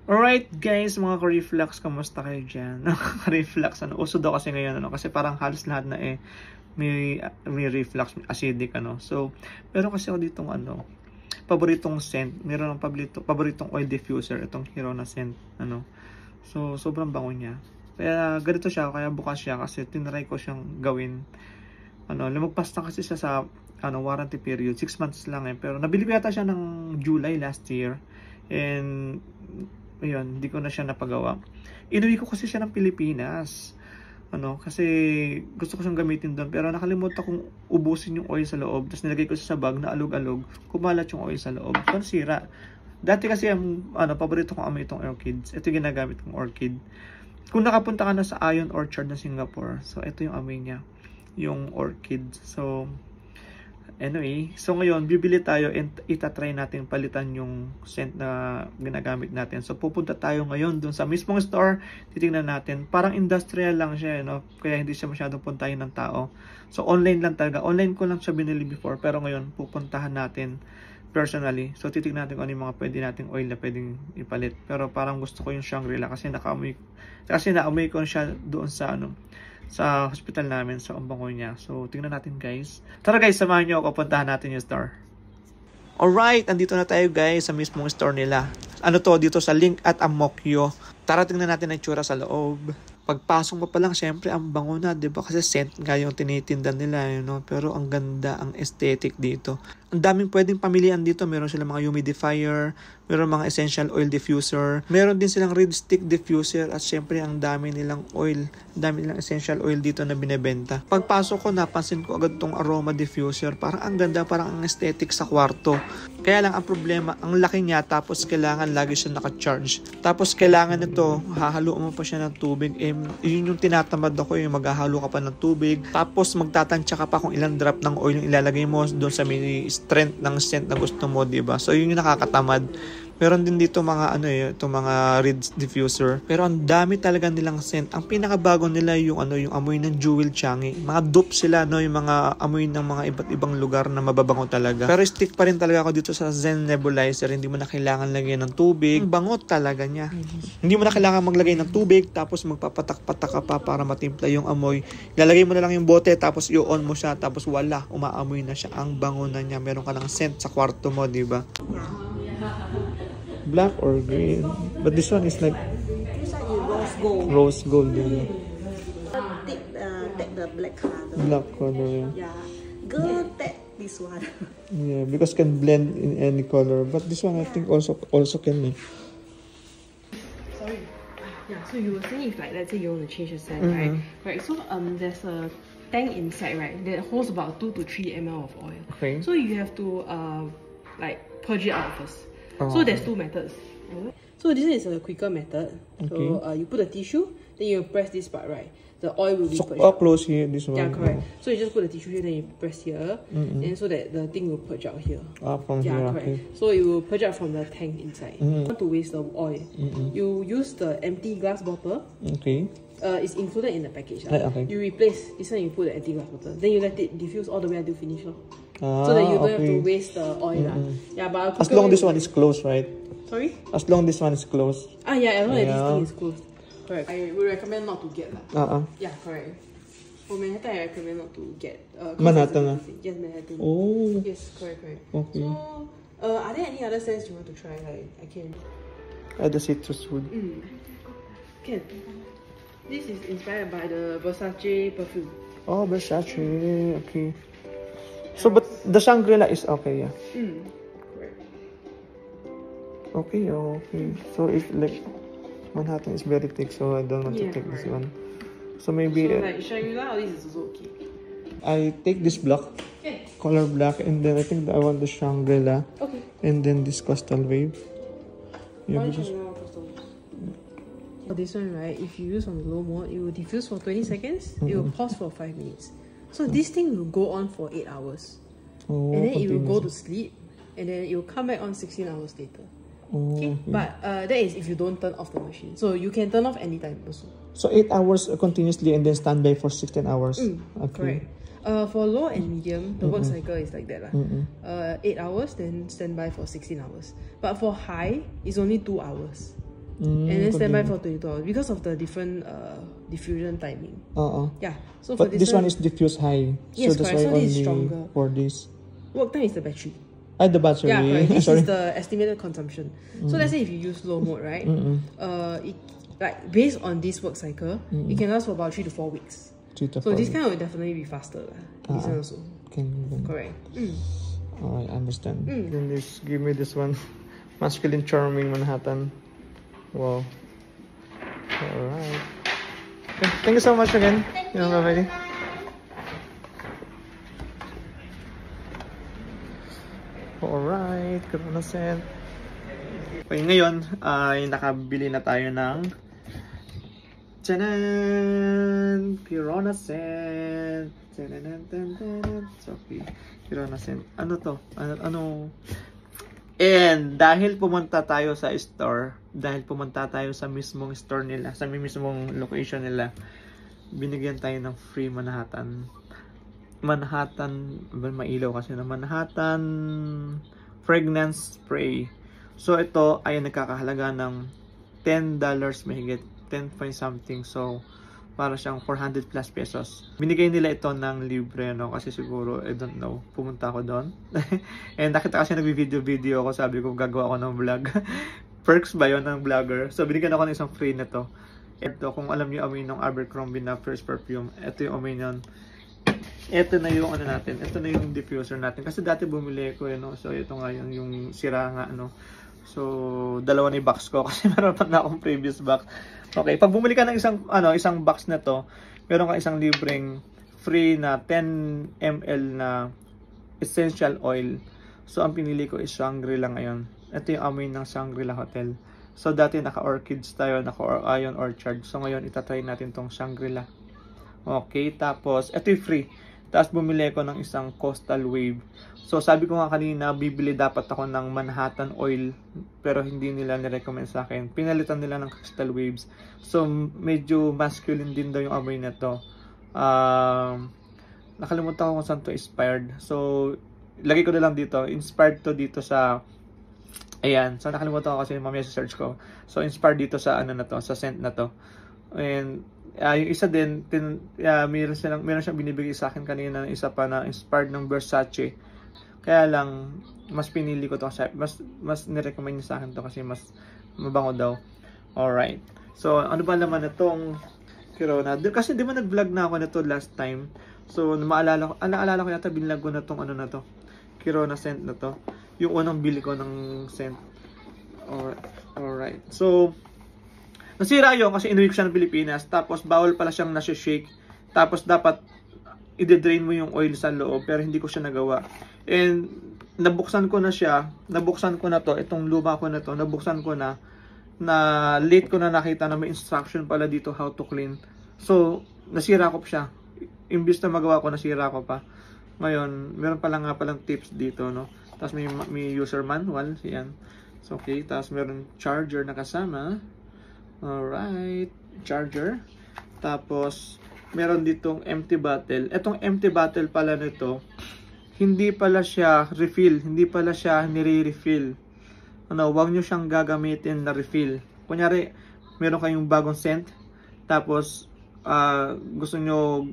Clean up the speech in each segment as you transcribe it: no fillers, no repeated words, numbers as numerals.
Alright guys, mga ka-reflux, kamusta kayo dyan? Ka-reflux, uso daw kasi ngayon, kasi parang halos lahat na may reflux, acidic, So, meron kasi ako ditong, paboritong scent, meron ng paboritong oil diffuser, itong Hero na scent, So, sobrang bango niya. Kaya, ganito siya, kaya bukas siya, kasi tinry ko siyang gawin. Lumagpas na kasi siya sa, warranty period, 6 months lang pero nabili ko yata siya ng July last year, and ayun, hindi ko na siya napagawa. Inuwi ko kasi siya ng Pilipinas. Kasi gusto ko siyang gamitin doon. Pero nakalimutan kong ubusin yung oil sa loob. Tapos nilagay ko siya sa bag na alog-alog. Kumalat yung oil sa loob. So, nasira. Dati kasi ang paborito kong amoy itong Orchids. Ito yung ginagamit kong Orchid. Kung nakapunta ka na sa Ion Orchard ng Singapore, so ito yung amoy niya. Yung Orchid. So, anyway, so ngayon, bibili tayo and itatry natin palitan yung scent na ginagamit natin. So, pupunta tayo ngayon dun sa mismong store, titingnan natin. Parang industrial lang siya, kaya hindi siya masyadong puntahin ng tao. So, online lang talaga. Online ko lang siya binili before, pero ngayon, pupuntahan natin personally. So, titingnan natin kung ano yung mga pwede nating oil na pwedeng ipalit. Pero parang gusto ko yung Shangri-La kasi naamoy ko siya doon sa hospital namin, sa bango niya. So, tingnan natin guys. Tara guys, samahan nyo ako, puntahan natin yung store. Alright, andito na tayo guys sa mismong store nila. Dito sa Link at Amokyo. Tara, tingnan natin ang itsura sa loob. Pagpasok mo pa lang, syempre, ang bango na, diba? Kasi scent nga yung tinitinda nila, Pero ang ganda, ang aesthetic dito. Ang daming pwedeng pamilihan dito. Meron silang mga humidifier, meron mga essential oil diffuser, meron din silang reed stick diffuser, at syempre, ang dami nilang oil. Ang dami nilang essential oil dito na binebenta. Pagpasok ko, napansin ko agad tong aroma diffuser. Parang ang ganda, parang ang aesthetic sa kwarto. Kaya lang ang problema, ang laki niya, tapos kailangan lagi siya naka-charge. Tapos kailangan nito, hahaluan mo pa siya ng tubig. Yun yung tinatamad ako, yung maghahalo ka pa ng tubig. Tapos magtatansya ka pa kung ilang drop ng oil yung ilalagay mo doon sa mini strength ng scent na gusto mo, diba? So yun yung nakakatamad. Meron din dito mga itong mga reed diffuser. Pero ang dami talaga nilang scent. Ang pinakabago nila yung yung amoy ng Jewel Changi. Mga dupe sila, yung mga amoy ng mga iba't ibang lugar na mababango talaga. Pero stick pa rin talaga ako dito sa Zen Nebulizer. Hindi mo na kailangan lagyan ng tubig. Ang bango talaga niya. Hindi mo na kailangan maglagay ng tubig, tapos magpapatak-patak ka pa para matimpla yung amoy. Ilalagay mo na lang yung bote, tapos i-on mo siya, tapos wala, umaamoy na siya. Ang bango na niya. Meron ka ng scent sa kwarto mo, diba? Black or green, but this one is like this one is rose gold. Rose gold. Take the black color. Black color. Yeah, girl, take this one. Yeah, because can blend in any color. But this one, I think also can. Sorry. Yeah. So you were saying if let's say you want to change the scent, right? Right. So there's a tank inside, right? That holds about 2 to 3 ml of oil. Okay. So you have to purge it out first. So there's 2 methods. So this is a quicker method. Okay. So you put a tissue, then you press this part, right? The oil will be purged out. Close here, this one. Yeah, correct. So you just put the tissue here, then you press here, and so that the thing will purge out here. From here. Correct. Okay. So it will purge out from the tank inside. Not to waste the oil. You use the empty glass bottle. Okay. It's included in the package. Okay. You replace this one, you put the empty glass bottle. Then you let it diffuse all the way until finish. So that you don't have to waste the oil. Yeah, but as long as this one is closed, right? Sorry? As long as this one is closed. Yeah, as long as this thing is closed. Correct. I would recommend not to get that. Yeah, correct. For Manhattan, I recommend not to get. Manhattan? Yes, Manhattan. Oh. Yes, correct. Okay. So, are there any other scents you want to try? I can. The citrus wood. Can. This is inspired by the Versace perfume. Oh, Versace. Okay. So, but the Shangri-La is okay, yeah. Correct. Okay. So, if like Manhattan is very thick, so I don't want to take this one. So maybe. So like Shangri-La, or this is also okay. I take this black, color black, and then I think I want the Shangri-La. Okay. And then this Coastal Wave. Yeah, because for this one, right, if you use on the low mode, it will diffuse for 20 seconds, it will pause for 5 minutes. So this thing will go on for 8 hours. And then it will go to sleep, and then it will come back on 16 hours later. Okay? But that is if you don't turn off the machine. So you can turn off anytime also. So 8 hours continuously and then standby for 16 hours? Okay. Correct. For low and medium, the work cycle is like that. 8 hours, then standby for 16 hours. But for high, it's only 2 hours. and then standby for 22 hours because of the different diffusion timing. Yeah. So for but this one is diffuse high. Yes, so that's correct. why So this is only stronger. for this. Work time is the battery. The battery. Yeah, correct. This Sorry. is the estimated consumption. So let's say if you use low mode, right? It, like based on this work cycle, it can last for about 3 to 4 weeks. 3 to 4 So this weeks. kind will definitely be faster. This one also. Correct. Alright, I understand. Then give me this one. Masculine Charming Manhattan. Wow. Alright. Okay, thank you so much again. Bye-bye. Alright, Corona Scent. Okay, ngayon ay nakabili na tayo ng Chanan! Corona Scent. Okay, Corona Scent. Ano to? Ano? And dahil pumunta tayo sa store, dahil pumunta tayo sa mismong store nila, sa mismong location nila, binigyan tayo ng free Manhattan, mailaw kasi na Manhattan fragrance spray. So ito ay nagkakahalaga ng $10 mahigit, 10 point something. So para siyang 400 plus pesos. Binigay nila ito ng libre, no? Kasi siguro, I don't know, pumunta ako doon. And nakita kasi nag-video ako, sabi ko gagawa ako ng vlog. Perks ba yun ng vlogger? So binigyan ako ng isang free na to. Ito, kung alam niyo amoy ng Abercrombie na first perfume, ito yung amoy nun. Ito na yung ano natin, ito na yung diffuser natin. Kasi dati bumili ko yun, no? So ito nga yung sira nga, ano. So dalawa na yung box ko kasi meron pa na akong previous box. Okay, pag bumili ka ng isang box na to, meron ka isang libreng free na 10 ml na essential oil. So ang pinili ko is Shangri-La ngayon. Ito yung amoy ng Shangri-La Hotel. So dati naka-orchids tayo, naka-ion orchard. So ngayon itatry natin tong Shangri-La. Okay, tapos ito yung free. Tapos bumili ko ng isang Coastal Wave. So sabi ko nga kanina, bibili dapat ako ng Manhattan oil, pero hindi nila nirecommend sa akin. Pinalitan nila ng Crystal Waves. So medyo masculine din daw yung amoy na to. Nakalimutan ko kung saan to inspired. So lagay ko na lang dito, inspired to dito sa, ayan, so nakalimutan ko kasi mamaya sa search ko. So inspired dito sa ano na to, sa scent na to. And yung isa din, meron siyang binibigay sa akin kanina, isa pa na inspired ng Versace. Kaya lang, mas pinili ko to kasi mas nirecommend niya sa akin to kasi mas mabango daw. Alright. So, ano ba naman itong Corona? Kasi di ba nag-vlog na ako nito last time. So, naalala ko yata binlog ko na tong ano na to. Corona scent na to. Yung unang bili ko ng scent. Alright. So, nasira yun kasi inuwi ko siya ng Pilipinas. Tapos, bawal pala siyang nasi-shake. Tapos, dapat i-drain mo yung oil sa loob, pero hindi ko siya nagawa. And nabuksan ko na siya, nabuksan ko na to, itong luma ko na to, nabuksan ko na late ko na nakita na may instruction pala dito how to clean. So nasira ko siya, imbis na magawa ko, nasira ko pa. Ngayon meron pala nga palang tips dito, no? Tapos may user manual, yan. So okay, tapos meron charger na kasama. Alright, charger. Tapos meron ditong empty bottle. Etong empty bottle pala nito, hindi pala siya refill, hindi pala siya nire-refill. Huwag nyo siyang gagamitin na refill. Kunyari, meron kayong bagong scent, tapos gusto nyo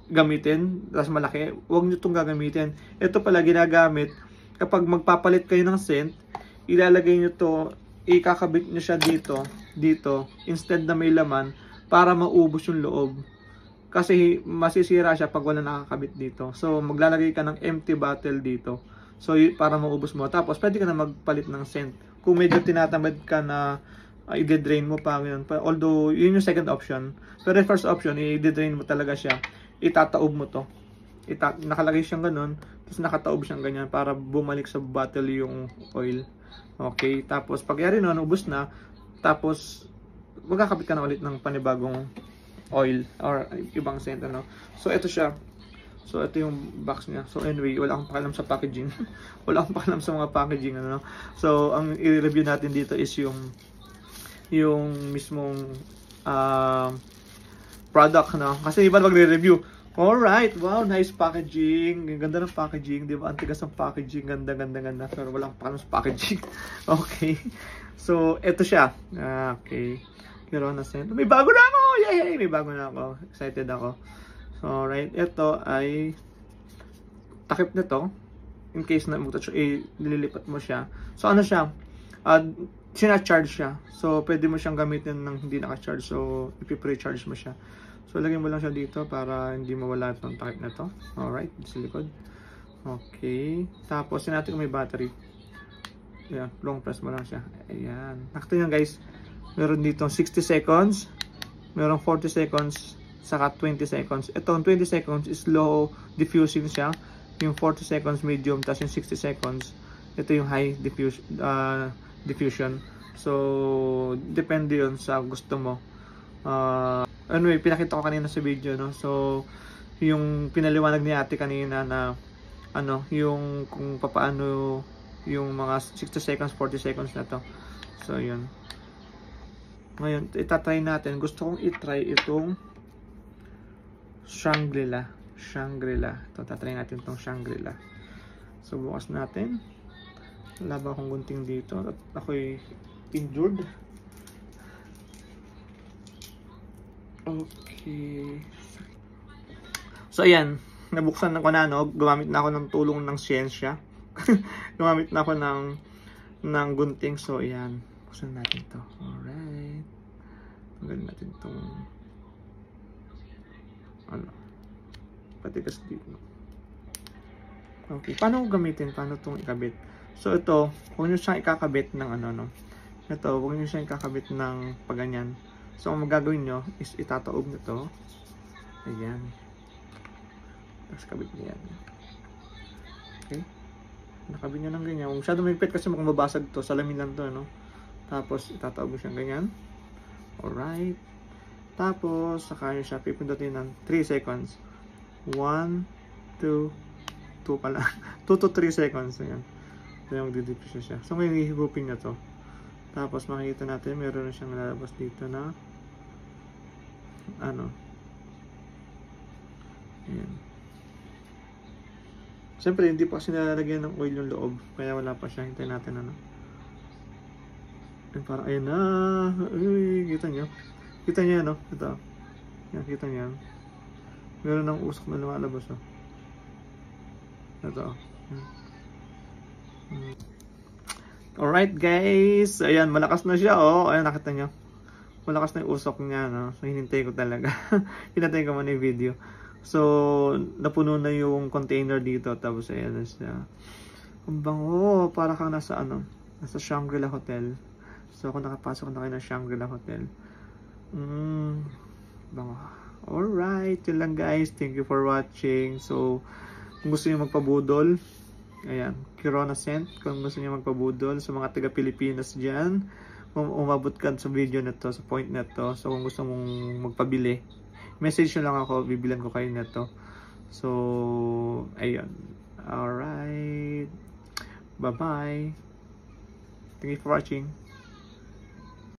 gamitin, tapos malaki, huwag nyo itong gagamitin. Ito pala ginagamit, kapag magpapalit kayo ng scent, ilalagay nyo to, ikakabit nyo siya dito, instead na may laman, para maubos yung loob. Kasi masisira siya pag wala nakakabit dito. So maglalagay ka ng empty bottle dito. So para maubos mo. Tapos pwede ka na magpalit ng scent. Kung medyo tinatamad ka na i-drain mo pa ngayon. Although yun yung second option. Pero yung first option, i-drain mo talaga siya. Itataob mo to. Nakalagay siyang ganun. Tapos nakataob siyang ganyan para bumalik sa bottle yung oil. Okay. Tapos pag yari nun, ubos na. Tapos magkakabit ka na ulit ng panibagong oil or ibang scent, ano. So ito siya. So ito yung box niya. So anyway, wala akong pakialam sa packaging. Wala akong pakialam sa mga packaging, ano. So ang i-review natin dito is yung mismong product, no. Kasi iba magre-review, Alright, wow, nice packaging. Ang ganda ng packaging, di ba? Ang tigas ng packaging, ganda. Pero walang pakialam sa packaging. Okay. So, eto siya. Okay. Kirona Scent. May bago na ako! Yay! May bago na ako. Excited ako. So, alright. Ito ay takip na to. In case na nililipat mo siya. So, ano siya? Sina-charge siya. So, pwede mo siyang gamitin ng hindi naka-charge. So, ipi-pre-charge mo siya. So, lagyan mo lang siya dito para hindi mawala itong takip na to. Alright, sa likod. Okay. Tapos, natin kung may battery. Ayan, long press mo lang siya. Ayan. Nakita nyo guys, meron dito 60 seconds, meron 40 seconds, saka 20 seconds. Ito, 20 seconds is low diffusing siya. Yung 40 seconds medium, tapos yung 60 seconds, ito yung high diffusion. So, depende yun sa gusto mo. Anyway, pinakita ko kanina sa video, no? So, yung pinaliwanag ni ate kanina na yung kung paano yung mga 60 seconds, 40 seconds na to. So, yun. Ngayon, itatry natin. Gusto kong itry itong Shangri-La. Ito, tatry natin itong Shangri-La. So, bukas natin. Wala ba akong gunting dito? At ako'y injured. Okay. So, ayan. Nabuksan ko na, no? Gumamit na ako ng tulong ng siyensya. Gumamit na ako ng gunting. So, ayan. Buksan natin to. Alright. Tanggalin natin itong patigas dito. Okay. Paano ko gamitin? Paano itong ikabit? So, ito. Huwag nyo siyang ikakabit ng Ito. Huwag nyo siyang ikakabit ng paganyan. So, ang magagawin nyo is itataob nyo to. Ayan. Tapos kabit nyo yan. Okay. Nakabit nyo ng ganyan. Huwag masyado mahigpit kasi mukhang mabasag to. Salamin lang to, no? Tapos, itataob nyo siyang ganyan. Alright. Tapos, saka nyo siya pipindutin ng 3 seconds. 1, 2 pala. 2 to 3 seconds. Ayan. So, yung magdidipsyon siya. So, ngayon hihigupin nyo to. Tapos, makikita natin, meron na siyang lalabas dito na Ayan. Siyempre, hindi pa kasi nalalagyan ng oil yung loob. Kaya wala pa siya. Hintayin natin Ay, parang, ayan na. Uy, kita nyo. Kita nyo yan, no? Ito. Yan, kita nyo yan. Meron ng usok na lumalabas, oh. Ito, Alright, guys. Ayan, malakas na siya, oh. Ayan, nakita nyo. Malakas na yung usok niya, no? So, hinintay ko talaga. Hinintay ko muna yung video. So, napuno na yung container dito. Tapos, ayan na siya. Ang bango. Para kang nasa, nasa Shangri-La Hotel. So, ako nakapasok na kayo ng Shangri-La Hotel. Bango. Alright. Yun lang, guys. Thank you for watching. So, kung gusto niyo magpabudol, ayan, Kirona Scent. Kung gusto niyo magpabudol sa mga taga-Pilipinas dyan, umabot ka sa video na to, sa point na to. So, kung gusto mong magpabili, message nyo lang ako, bibilan ko kayo na to. So, ayun. Alright. Bye-bye. Thank you for watching.